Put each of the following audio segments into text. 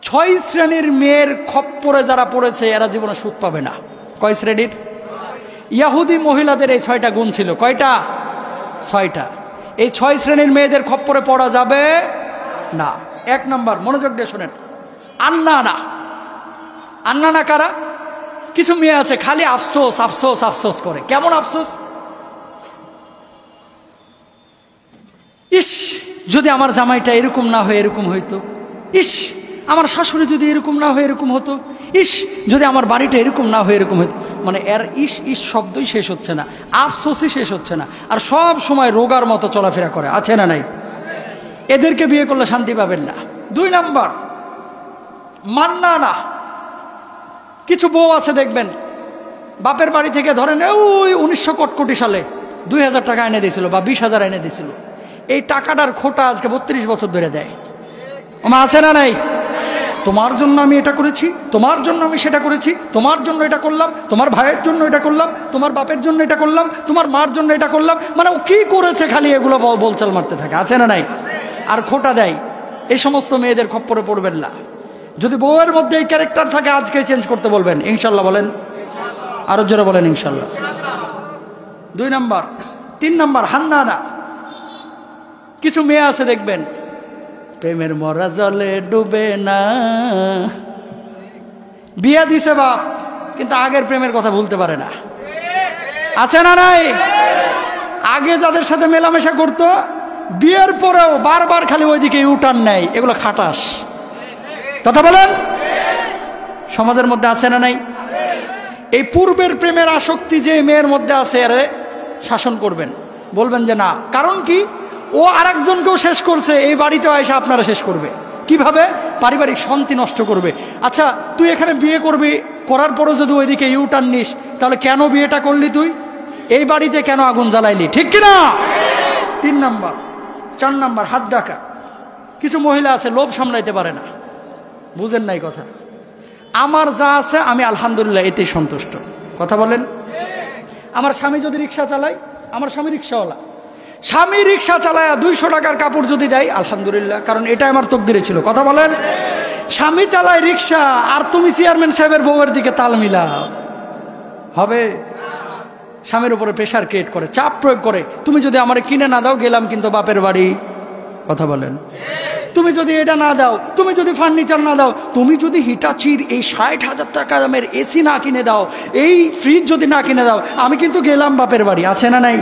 6 শ্রেণীর মেয়ের খপ্পরে যারা পড়েছে এরা জীবনে সুখ পাবে না। কয় শ্রেণীর? ইহুদি মহিলাদের এই 6টা গুণ ছিল। কয়টা? 6টা। এই 6 শ্রেণীর মেয়েদের খপ্পরে পড়া যাবে না। 1 নম্বর, মনোযোগ দিয়ে শোনেন, আন্নানা। আন্নানা কারা? কিছু মেয়ে আছে খালি আফসোস আফসোস আফসোস করে। কেমন আফসোস? ইস, যদি আমার জামাইটা এরকম না হয়ে এরকম হইতো, ইস আমার শাশুড়ি যদি এরকম না হয়ে এরকম হতো, ইস যদি আমার বাড়িটা এরকম না হয়ে এরকম হতো। মানে এর ইস ইস শব্দই শেষ হচ্ছে না, আফসোসই শেষ হচ্ছে না, আর সব সময় রোগার মতো চলাফেরা করে। আছে না নাই? এদেরকে বিয়ে করলে শান্তি পাবেন না। 2 নম্বর, মান্নানা। কিছু বউ আছে দেখবেন বাপের বাড়ি থেকে ধরেন ওই 1900 কটকটি সালে 2000 টাকা এনে দিয়েছিল বা 20,000 এনে দিয়েছিল, এই টাকাটার খোটা আজকে 32 বছর ধরে দেয়। আমার আছে না নাই? তোমার জন্য আমি এটা করেছি, তোমার জন্য আমি সেটা করেছি, তোমার জন্য এটা করলাম, তোমার ভাইয়ের জন্য এটা করলাম, তোমার বাপের জন্য এটা করলাম, তোমার মার জন্য এটা করলাম। মানে ও কি করেছে খালি এগুলো বলচাল মারতে থাকে। আছে না নাই? আর খোটা দেয়। এই সমস্ত মেয়েদের খপ্পরে পড়বেন না। যদি বউয়ের মধ্যে এই ক্যারেক্টার থাকে আজকে চেঞ্জ করতে বলবেন ইনশাল্লাহ। বলেন আরো জোরে বলেন ইনশাল্লাহ। 2 নম্বর। 3 নম্বর, হান্নানা। কিছু মেয়ে আছে দেখবেন প্রেমের মরা জলে ডুবে না। বিয়া দিছে বাপ, কিন্তু আগের প্রেমের কথা ভুলতে পারে না। আছে না নাই? আগে যাদের সাথে মেলামেশা করতো বিয়ের পরেও বারবার খালি ওইদিকে ইউটার্ন নেয়। এগুলো খাটাস। কথা বলেন। সমাজের মধ্যে আছে না নাই? এই পূর্বের প্রেমের আসক্তি যে মেয়ের মধ্যে আছে এরে শাসন করবেন, বলবেন যে না। কারণ কি? ও আরেকজনকেও শেষ করছে, এই বাড়িতেও এসে আপনারা শেষ করবে। কিভাবে? পারিবারিক শান্তি নষ্ট করবে। আচ্ছা, তুই এখানে বিয়ে করবি, করার পরও যদি ওইদিকে ইউটার্ন নিস, তাহলে কেন বিয়েটা করলি? তুই এই বাড়িতে কেন আগুন জ্বালাইলি? ঠিক কিনা? 3 নম্বর। 4 নম্বর, হাত ডাকা। কিছু মহিলা আছে লোভ সামলাইতে পারে না। বুঝেন নাই কথা? আমার যা আছে আমি আলহামদুলিল্লাহ এতেই সন্তুষ্ট। কথা বলেন। আমার স্বামী যদি রিক্সা চালায়, আমার স্বামী রিক্সাওয়ালা, স্বামী রিক্সা চালায় 200 টাকার কাপড় যদি দেয় আলহামদুলিল্লাহ, কারণ এটা আমার তকদিরে ছিল। কথা বলেন। স্বামী চালায় রিক্সা আর তুমি চেয়ারম্যান সাহেবের বউয়ের দিকে তাল মিলাও, হবে? স্বামীর উপরে প্রেশার ক্রিয়েট করে, চাপ প্রয়োগ করে। তুমি যদি আমারে কিনে না দাও, গেলাম কিন্তু বাপের বাড়ি। কথা বলেন। তুমি যদি এটা না দাও, তুমি যদি ফার্নিচার না দাও, তুমি যদি হিটাচির এই 60,000 টাকা দামের এসি না কিনে দাও, এই ফ্রিজ যদি না কিনে দাও, আমি কিন্তু গেলাম বাপের বাড়ি। আছে না নাই?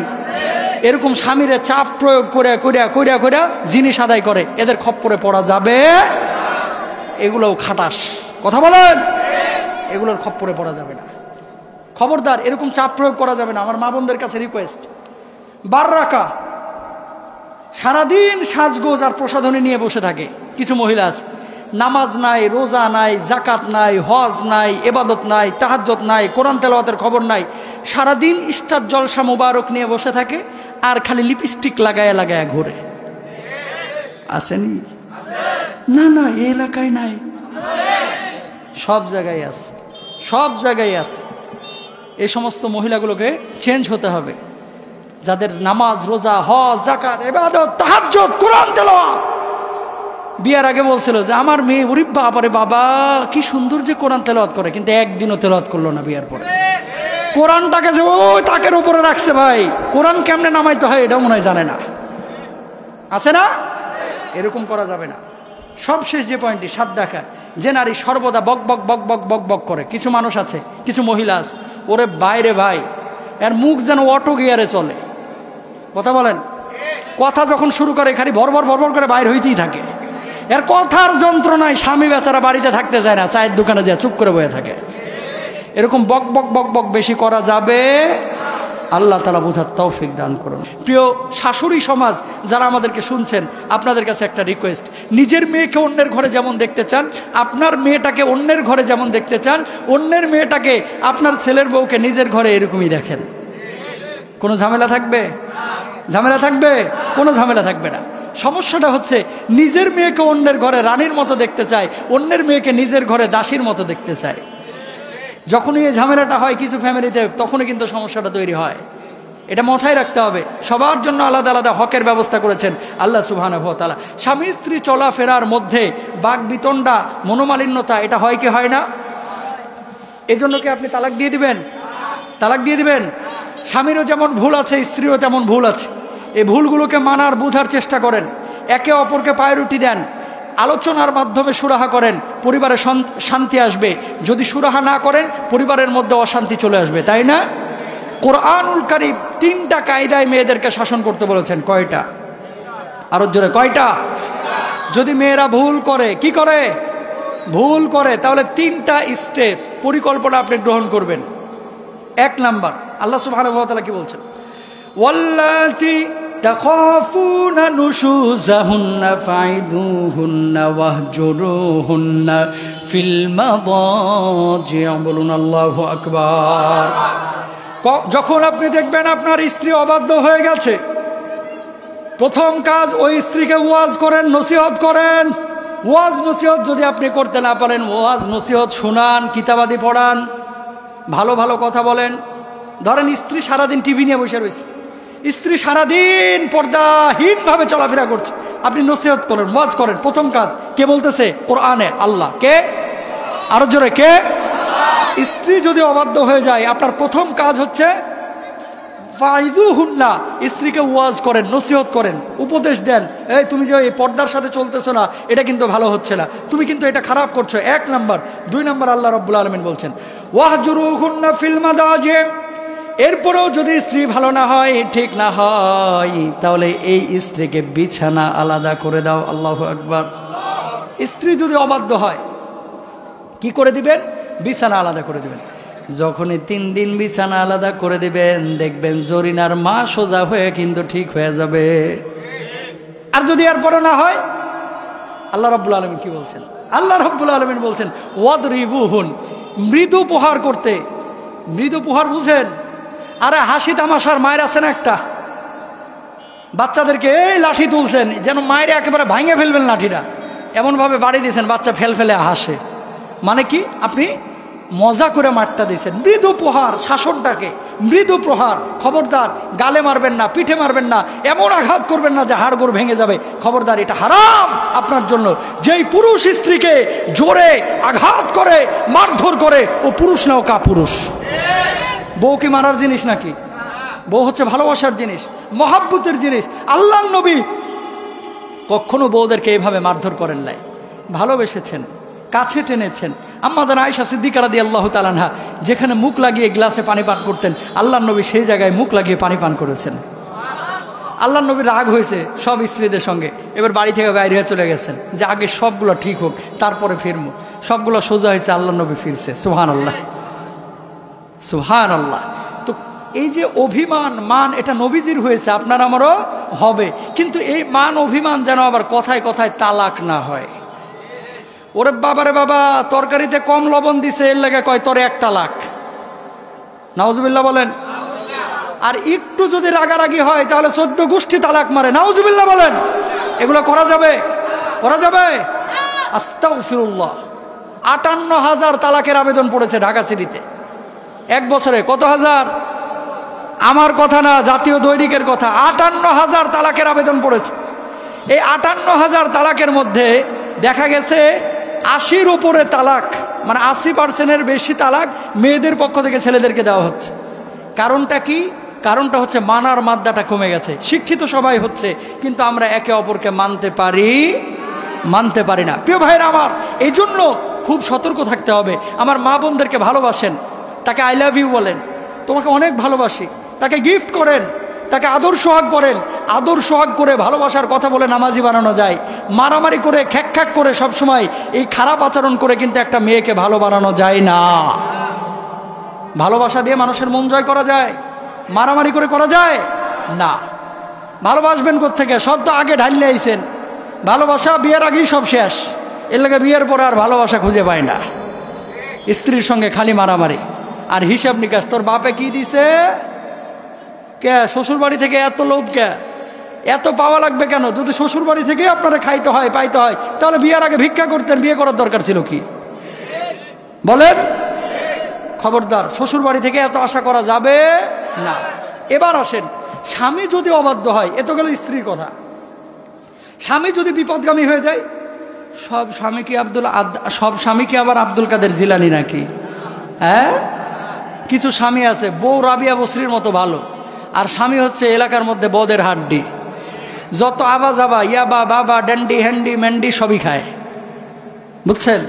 এরকম স্বামীরে চাপ প্রয়োগ করে কইরা কইরা কইরা জিনিস আদায় করে। এদের খপ্পরে পড়া যাবে। এগুলোও খাটাস। কথা বলেন। এগুলোর খপ্পরে পড়া যাবে না। খবরদার, এরকম চাপ প্রয়োগ করা যাবে না। আমার মা বোনদের কাছে রিকোয়েস্ট, বার রাখা। সারাদিন সাজগোজ আর প্রসাধনী নিয়ে বসে থাকে কিছু মহিলা আছে। নামাজ নাই, রোজা নাই, জাকাত নাই, হজ নাই, ইবাদত নাই, তাহাজ্জুদ নাই, কোরআন তেলাওয়াতের খবর নাই। সারাদিন ইস্টার জলসা মুবারক নিয়ে বসে থাকে আর খালি লিপস্টিক লাগায়া লাগায়া ঘোরে। আসেনি? না না, এই এলাকায় নাই, সব জায়গায় আছে, সব জায়গায় আছে। এই সমস্ত মহিলাগুলোকে চেঞ্জ হতে হবে, যাদের নামাজ, রোজা, হজ, যাকাত, ইবাদত, তাহাজ্জুদ, কোরআন তেলাওয়াত। বিয়ার আগে বলছিল যে আমার মেয়ে ওরে বাবারে বাবা কি সুন্দর যে কোরআন তেলাওয়াত করে, কিন্তু একদিনও তেলাওয়াত করলো না বিয়ার পরে। কোরআনটাকে যে ওই তাকের উপরে রাখছে, ভাই কোরআন কেমনে নামাইতে হয় এটাও মনে হয় জানে না। আছে না? এরকম করা যাবে না। সবশেষ যে পয়েন্টটি, সাত দেখা, যে নারী সর্বদা বক বক বক বক বক বক করে। কিছু মানুষ আছে, কিছু মহিলা আছে, ওরে বাইরে ভাই এর মুখ যেন অটো গিয়ারে চলে। কথা বলেন। কথা যখন শুরু করে খালি ভরভর ভরভর করে বাইর হইতেই থাকে। এর কথার যন্ত্রণায় স্বামী বেচারা বাড়িতে থাকতে চায় না, চায়ের দোকানে যায় চুপ করে বয়ে থাকে। এরকম বক বক বক বক বেশি করা যাবে। আল্লাহ তাআলা বোঝার তৌফিক দান করুন। প্রিয় শাশুড়ি সমাজ যারা আমাদেরকে শুনছেন, আপনাদের কাছে একটা রিকোয়েস্ট, নিজের মেয়েকে অন্যের ঘরে যেমন দেখতে চান, আপনার মেয়েটাকে অন্যের ঘরে যেমন দেখতে চান, অন্যের মেয়েটাকে আপনার ছেলের বউকে নিজের ঘরে এরকমই দেখেন। কোনো ঝামেলা থাকবে? ঝামেলা থাকবে? কোনো ঝামেলা থাকবে না। সমস্যাটা হচ্ছে নিজের মেয়েকে অন্যের ঘরে রানীর মতো দেখতে চায়, অন্যের মেয়েকে নিজের ঘরে দাসীর মতো দেখতে চায়। যখনই এই ঝামেলাটা হয় কিছু ফ্যামিলিতে, তখনই কিন্তু সমস্যাটা তৈরি হয়। এটা মাথায় রাখতে হবে। সবার জন্য আলাদা আলাদা হকের ব্যবস্থা করেছেন আল্লাহ সুবহানাহু ওয়া তাআলা। স্বামী স্ত্রী চলাফেরার মধ্যে বাকবিতণ্ডা, মনোমালিন্যতা, এটা হয় কি হয় না? এই জন্য কি আপনি তালাক দিয়ে দিবেন? তালাক দিয়ে দিবেন? স্বামীরও যেমন ভুল আছে, স্ত্রীরও তেমন ভুল আছে। এই ভুলগুলোকে মানার বোঝার চেষ্টা করেন, একে অপরকে পায়রুটি দেন, আলোচনার মাধ্যমে সুরাহা করেন, পরিবারে শান্তি আসবে। যদি সুরাহা না করেন পরিবারের মধ্যে অশান্তি চলে আসবে, তাই না? কোরআনুল কারীম 3টা কায়দায় মেয়েদেরকে শাসন করতে বলেছেন। কয়টা? আরো জোরে, কয়টা? যদি মেয়েরা ভুল করে, কি করে? ভুল করে, তাহলে 3টা স্টেপ পরিকল্পনা আপনি গ্রহণ করবেন। 1 নাম্বার, আল্লাহ সুবহানাহু ওয়া তাআলা কি বলছেন? ওয়াল্লাতি তাখাফুনা নুশুজাহুন্না ফাইদুহুন্না ওয়াহজুরুহুন্না ফিল মাদাজি'। বলুন আল্লাহু আকবার। যখন আপনি দেখবেন আপনার স্ত্রী অবাধ্য হয়ে গেছে, প্রথম কাজ ওই স্ত্রীকে ওয়াজ করেন, নসিহত করেন। ওয়াজ নসিহত যদি আপনি করতে না পারেন, ওয়াজ নসিহত শোনান, কিতাবাদি পড়ান, ভালো ভালো কথা বলেন। ধরেন স্ত্রী সারাদিন টিভি নিয়ে বসে রয়েছে, স্ত্রী সারাদিন পর্দাহীনভাবে চলাফেরা করছে, আপনি নসিহত করেন, ওয়াজ করেন। প্রথম কাজ কে বলতেছে? কোরআনে আল্লাহ। কে? আরো জোরে, কে? স্ত্রী যদি অবাধ্য হয়ে যায়, আপনার প্রথম কাজ হচ্ছে ফাইদুহুন্না, স্ত্রীকে ওয়াজ করেন, নসিহত করেন, উপদেশ দেন। এই তুমি যে এই পর্দার সাথে চলতেছো না, এটা কিন্তু ভালো হচ্ছে না, তুমি কিন্তু এটা খারাপ করছো। 1 নাম্বার। 2 নাম্বার, আল্লাহ রাব্বুল আলামিন বলছেন ওয়াহজুরুহুন্না ফিল মাদাজি'। এরপরেও যদি স্ত্রী ভালো না হয়, ঠিক না হয়, তাহলে এই স্ত্রীকে বিছানা আলাদা করে দাও। আল্লাহু আকবার। স্ত্রী যদি অবাধ্য হয়, কি করে দিবেন? বিছানা আলাদা করে দিবেন। যখনই 3 দিন বিছানা আলাদা করে দিবেন, দেখবেন জরিনার মা সোজা হয়ে কিন্তু ঠিক হয়ে যাবে। আর যদি এরপরে না হয়, আল্লাহ রাব্বুল আলামিন কি বলছেন? আল্লাহ রাব্বুল আলামিন বলছেন ওয়াদরিবুহুন, মৃদু প্রহার করতে। মৃদু প্রহার বুঝেন? আরে হাসি তামাশার মায়ের আছে না একটা, বাচ্চাদেরকে এই লাঠি তুলছেন যেন মায়ের একেবারে ভাঙে ফেলবেন লাঠিটা, এমনভাবে বাড়ি দিয়েছেন বাচ্চা ফেল ফেলে হাসে। মানে কি? আপনি মজা করে মারটা দিয়েছেন। মৃদু প্রহার, শাসনটাকে মৃদু প্রহার। খবরদার গালে মারবেন না, পিঠে মারবেন না, এমন আঘাত করবেন না যে হাড়গোড় ভেঙে যাবে। খবরদার, এটা হারাম আপনার জন্য। যেই পুরুষ স্ত্রীকে জোরে আঘাত করে, মারধর করে, ও পুরুষ না, ও কাপুরুষ। বউ কি মারার জিনিস নাকি? বউ হচ্ছে ভালোবাসার জিনিস, মহাব্বতের জিনিস। আল্লাহর নবী কখনো বউদেরকে এইভাবে মারধর করেন নাই, ভালোবেসেছেন, কাছে টেনেছেন। আম্মা জান আয়েশা সিদ্দিকা রাদিয়াল্লাহু তাআলা আনহা যেখানে মুখ লাগিয়ে গ্লাসে পানি পান করতেন, আল্লাহর নবী সেই জায়গায় মুখ লাগিয়ে পানি পান করেছেন। আল্লাহর নবীর রাগ হয়েছে সব স্ত্রীদের সঙ্গে, এবার বাড়ি থেকে বাইরে হয়ে চলে গেছেন যে আগে সবগুলো ঠিক হোক, তারপরে ফিরবো। সবগুলো সোজা হয়েছে, আল্লাহর নবী ফিরছে। সুবহানাল্লাহ, সুবহানাল্লাহ। তো এই যে অভিমান, মান, এটা নবীজির হয়েছে, আপনার আমারও হবে। কিন্তু এই মান অভিমান যেন আবার কথায় কথায় তালাক না হয়। ওরে বাবারে বাবা, তরকারিতে কম লবণ দিছে, এর লাগে কয় তোরে 1 তালাক। নাউজুবিল্লাহ বলেন। আর একটু যদি রাগারাগি হয় তাহলে 14 গোষ্ঠী তালাক মারে। নাউজুবিল্লাহ বলেন। এগুলো করা যাবে? করা যাবে? আস্তাগফিরুল্লাহ। 58,000 তালাকের আবেদন পড়েছে ঢাকা সিটিতে 1 বছরে। কত হাজার? আমার কথা না, জাতীয় দৈনিকের কথা। 58,000 তালাকের আবেদন পড়েছে। এই 58,000 তালাকের মধ্যে দেখা গেছে 80-র উপরে তালাক, মানে 80%-এর বেশি তালাক মেয়েদের পক্ষ থেকে ছেলেদেরকে দেওয়া হচ্ছে। কারণটা কি? কারণটা হচ্ছে মানার মাত্রাটা কমে গেছে। শিক্ষিত সবাই হচ্ছে, কিন্তু আমরা একে অপরকে মানতে পারি না। প্রিয় ভাইরা আমার, এই জন্য খুব সতর্ক থাকতে হবে। আমার মা বোনদেরকে ভালোবাসেন, তাকে আই লাভ ইউ বলেন, তোমাকে অনেক ভালোবাসি, তাকে গিফট করেন, তাকে আদর সোহাগ করেন। আদর সোহাগ করে ভালোবাসার কথা বলে নামাজি বানানো যায়। মারামারি করে, খ্যাক করে, সবসময় এই খারাপ আচরণ করে কিন্তু একটা মেয়েকে ভালো বানানো যায় না। ভালোবাসা দিয়ে মানুষের মন জয় করা যায়, মারামারি করে করা যায় না। ভালোবাসবেন কোত্থেকে? সব তো আগে ঢাললে আইছেন। ভালোবাসা বিয়ের আগেই সব শেষ, এর লাগে বিয়ের পরে আর ভালোবাসা খুঁজে পায় না। স্ত্রীর সঙ্গে খালি মারামারি আর হিসাব নিকাশ। তোর বাপে কি দিছে? কে? শ্বশুর বাড়ি থেকে এত লোভ কে? এত পাওয়া লাগবে কেন? যদি শ্বশুর বাড়ি থেকে আপনারা খাইতে হয়, পাইতে হয়, তাহলে বিয়ের আগে ভিক্ষা করতেন। বিয়ে করার দরকার ছিল কি? বলেন। খবরদার, শ্বশুর বাড়ি থেকে এত আশা করা যাবে না। এবার আসেন, স্বামী যদি অবাধ্য হয়, এ তো গেল স্ত্রীর কথা। স্বামী যদি বিপদগামী হয়ে যায়, সব স্বামী কি আবার আব্দুল কাদের জিলানী নাকি? হ্যাঁ, কিছু স্বামী আছে বউ রাবিয়া বসরির মতো ভালো, আর স্বামী হচ্ছে এলাকার মধ্যে বদের হাড্ডি, যত আওয়াজ আবা ইয়াবা বাবা ড্যান্ডি হ্যান্ডি ম্যান্ডি সবই খায়, বুঝছেন?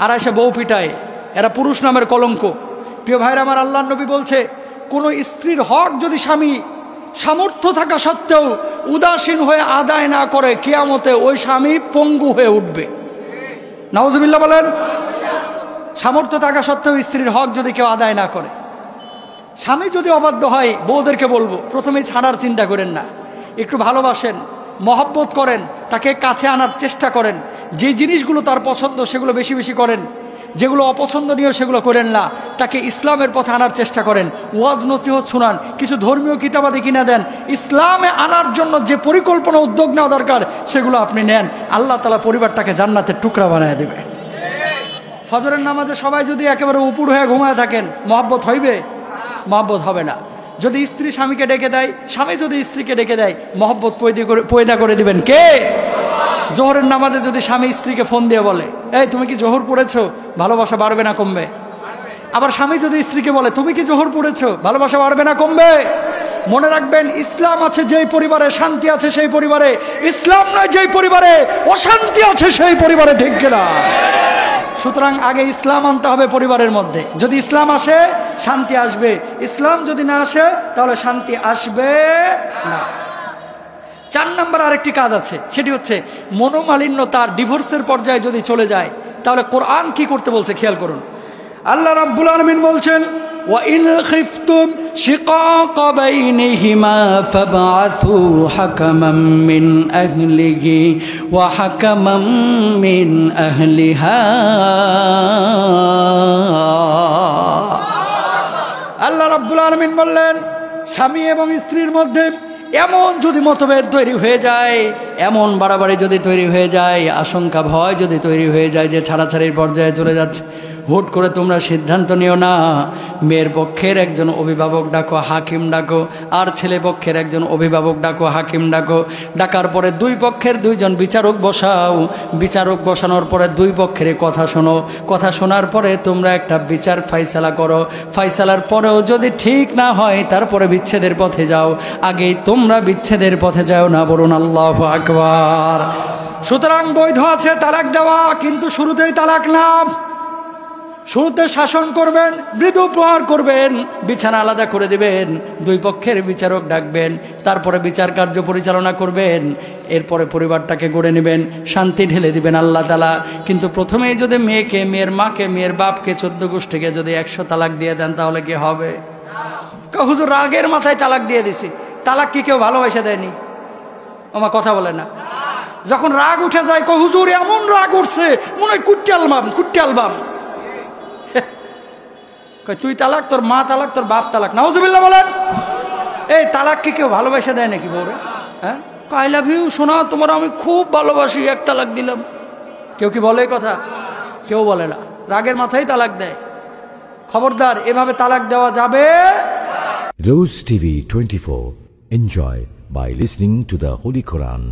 আর এসে বউ পিটায়, এরা পুরুষ নামের কলঙ্ক। প্রিয় ভাইরা আমার, আল্লাহর নবী বলছে, কোনো স্ত্রীর হক যদি স্বামী সামর্থ্য থাকা সত্ত্বেও উদাসীন হয়ে আদায় না করে, কিয়ামতে ওই স্বামী পঙ্গু হয়ে উঠবে। নাউজুবিল্লাহ বলেন। সামর্থ্য থাকা সত্ত্বেও স্ত্রীর হক যদি কেউ আদায় না করে, স্বামী যদি অবাধ্য হয়, বউদেরকে বলবো প্রথমেই ছাড়ার চিন্তা করেন না, একটু ভালোবাসেন, মহব্বত করেন, তাকে কাছে আনার চেষ্টা করেন, যে জিনিসগুলো তার পছন্দ সেগুলো বেশি বেশি করেন, যেগুলো অপছন্দনীয় সেগুলো করেন না, তাকে ইসলামের পথে আনার চেষ্টা করেন, ওয়াজ নসিহত শুনান, কিছু ধর্মীয় কিতাবাদি কিনা দেন, ইসলামে আনার জন্য যে পরিকল্পনা উদ্যোগ নেওয়া দরকার সেগুলো আপনি নেন, আল্লাহ তাআলা পরিবারটাকে জান্নাতের টুকরা বানায় দেবে। ফজরের নামাজে সবাই যদি একেবারে উপুর হয়ে ঘুমায় থাকেন, মহব্বত হইবে? মহব্বত হবে না। যদি স্ত্রী স্বামীকে ডেকে দেয়, স্বামী যদি স্ত্রীকে ডেকে দেয়, মহব্বত পয়দা করে দিবেন কে? জোহরের নামাজে যদি স্বামী স্ত্রীকে ফোন দিয়ে বলে, এই তুমি কি জোহর পড়েছো, ভালোবাসা বাড়বে না কমবে? আবার স্বামী যদি স্ত্রীকে বলে, তুমি কি জোহর পড়েছো, ভালোবাসা বাড়বে না কমবে? মনে রাখবেন, ইসলাম আছে যেই পরিবারে শান্তি আছে সেই পরিবারে, ইসলাম নয় যেই পরিবারে অশান্তি আছে সেই পরিবারে, ঠিক কিনা? সুতরাং আগে ইসলাম আনতে হবে পরিবারের মধ্যে, যদি ইসলাম আসে শান্তি আসবে, ইসলাম যদি না আসে তাহলে শান্তি আসবে না। 4 নম্বর আরেকটি কাজ আছে, সেটি হচ্ছে মনোমালিন্য তার ডিভোর্সের পর্যায়ে যদি চলে যায়, তাহলে কোরআন কি করতে বলছে খেয়াল করুন। আল্লাহ রাব্বুল আলামিন বলছেন, وَإِنْ خِفْتُمْ شِقَاقَ بَيْنِهِمَا فَابْعَثُوا حَكَمًا مِّنْ أَهْلِهِ وَحَكَمًا مِّنْ أَهْلِهَا। আল্লাহ রাব্বুল আলামিন বললেন, স্বামী এবং স্ত্রীর মধ্যে এমন যদি মতভেদ তৈরি হয়ে যায়, এমন বাড়াবাড়ি যদি তৈরি হয়ে যায়, আশঙ্কা ভয় যদি তৈরি হয়ে যায় যে ছাড়াছাড়ির পর্যায়ে চলে যাচ্ছে, হুট করে তোমরা সিদ্ধান্ত নিও না। মেয়ের পক্ষের একজন অভিভাবক ডাকো, হাকিম ডাকো, আর ছেলে পক্ষের একজন অভিভাবক ডাকো, হাকিম ডাকো। ডাকার পরে 2 পক্ষের 2জন বিচারক বসাও, বিচারক বসানোর পরে 2 পক্ষের কথা শোনো, কথা শোনার পরে তোমরা একটা বিচার ফাইসালা করো, ফাইসালার পরেও যদি ঠিক না হয় তারপরে বিচ্ছেদের পথে যাও, আগেই তোমরা বিচ্ছেদের পথে যাও না, বলুন আল্লাহু আকবার। সুতরাং বৈধ আছে তালাক দেওয়া, কিন্তু শুরুতেই তালাক না। শুরুতে শাসন করবেন, মৃদু প্রহার করবেন, বিছানা আলাদা করে দিবেন, 2 পক্ষের বিচারক ডাকবেন, তারপরে বিচার কার্য পরিচালনা করবেন, এরপরে পরিবারটাকে গড়ে নেবেন, শান্তি ঢেলে দিবেন আল্লাহ তাআলা। কিন্তু প্রথমেই যদি মেয়েকে, মেয়ের মাকে, মেয়ের বাপকে, 14 গোষ্ঠীকে যদি 100 তালাক দিয়ে দেন তাহলে কি হবে? হুজুর রাগের মাথায় তালাক দিয়ে দিছি। তালাক কি কেউ ভালোবাসা দেয়নি? আমার কথা বলে না। যখন রাগ উঠে যায়, হুজুর এমন রাগ উঠছে মনে হয় কুট্টি আলবাম। তুই তালাক, তোর মা তালাক, তোর বাপ তালাক, নাউজুবিল্লাহ বলেন। এই তালাক কি কেউ ভালোবাসা দেয় নাকি বউরে? হ্যাঁ, আই লাভ ইউ সোনা, তোমার আমি খুব ভালোবাসি, 1 তালাক দিলাম। কেউ কি বলে কথা? কেউ বলে না, রাগের মাথায় তালাক দেয়। খবরদার, এভাবে তালাক দেওয়া যাবে। Rose TV 24. Enjoy by listening to the Holy Quran.